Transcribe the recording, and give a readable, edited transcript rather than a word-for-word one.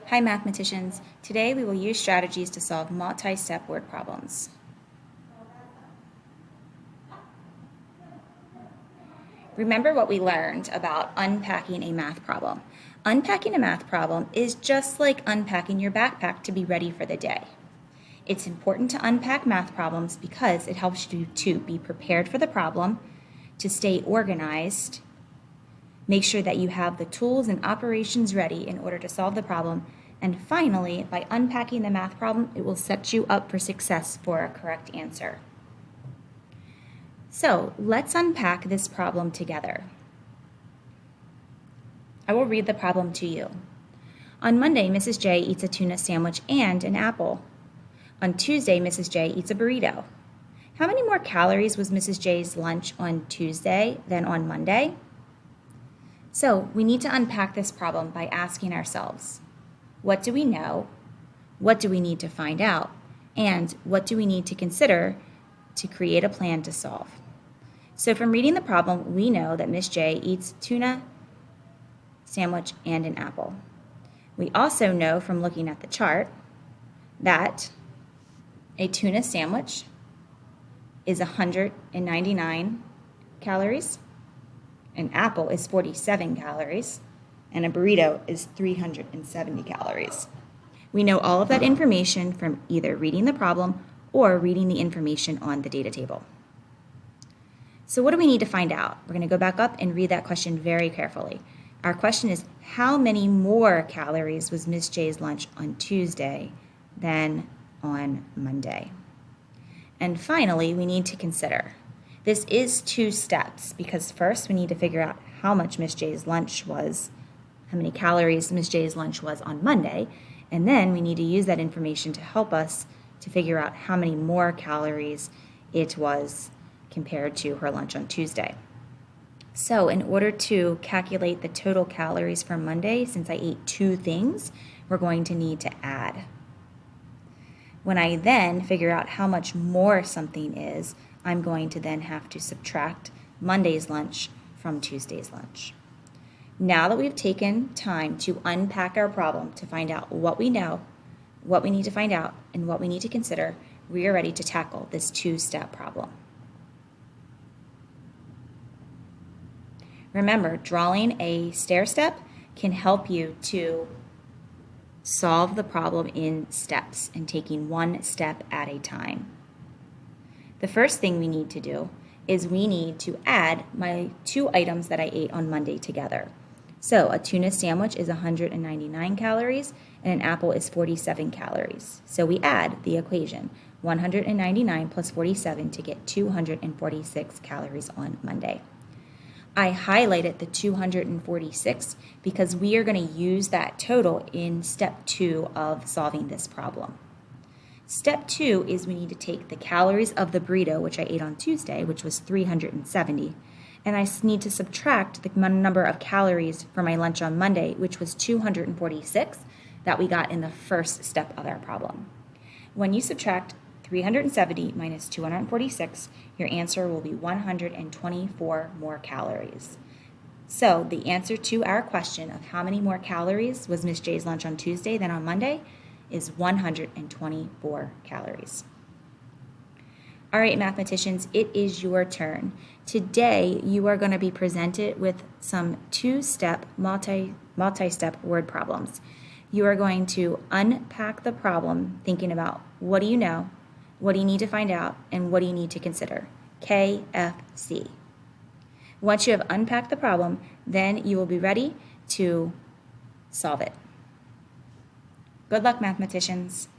Hi mathematicians, today we will use strategies to solve multi-step word problems. Remember what we learned about unpacking a math problem. Unpacking a math problem is just like unpacking your backpack to be ready for the day. It's important to unpack math problems because it helps you to be prepared for the problem, to stay organized, make sure that you have the tools and operations ready in order to solve the problem, and finally, by unpacking the math problem, it will set you up for success for a correct answer. So let's unpack this problem together. I will read the problem to you. On Monday, Mrs. J eats a tuna sandwich and an apple. On Tuesday, Mrs. J eats a burrito. How many more calories was Mrs. J's lunch on Tuesday than on Monday? So we need to unpack this problem by asking ourselves, what do we know? What do we need to find out? And what do we need to consider to create a plan to solve? So from reading the problem, we know that Miss J eats tuna, sandwich, and an apple. We also know from looking at the chart that a tuna sandwich is 199 calories, an apple is 47 calories, and a burrito is 370 calories. We know all of that information from either reading the problem or reading the information on the data table. So what do we need to find out? We're going to go back up and read that question very carefully. Our question is, how many more calories was Miss J's lunch on Tuesday than on Monday? And finally, we need to consider. This is 2 steps because first we need to figure out how much Miss J's lunch was, how many calories Miss J's lunch was on Monday, and then we need to use that information to help us to figure out how many more calories it was compared to her lunch on Tuesday. So in order to calculate the total calories for Monday, since I ate 2 things, we're going to need to add. When I then figure out how much more something is, I'm going to then have to subtract Monday's lunch from Tuesday's lunch. Now that we've taken time to unpack our problem to find out what we know, what we need to find out, and what we need to consider, we are ready to tackle this 2-step problem. Remember, drawing a stair step can help you to solve the problem in steps and taking 1 step at a time. The first thing we need to do is we need to add my 2 items that I ate on Monday together. So a tuna sandwich is 199 calories and an apple is 47 calories. So we add the equation 199 plus 47 to get 246 calories on Monday. I highlighted the 246 because we are going to use that total in step 2 of solving this problem. Step 2 is we need to take the calories of the burrito, which I ate on Tuesday, which was 370, and I need to subtract the number of calories for my lunch on Monday, which was 246 that we got in the first step of our problem. When you subtract 370 minus 246, your answer will be 124 more calories. So the answer to our question of how many more calories was Miss J's lunch on Tuesday than on Monday is 124 calories. All right, mathematicians, it is your turn. Today, you are going to be presented with some 2-step, multi-step word problems. You are going to unpack the problem thinking about what do you know, what do you need to find out, and what do you need to consider? KFC. Once you have unpacked the problem, then you will be ready to solve it. Good luck, mathematicians.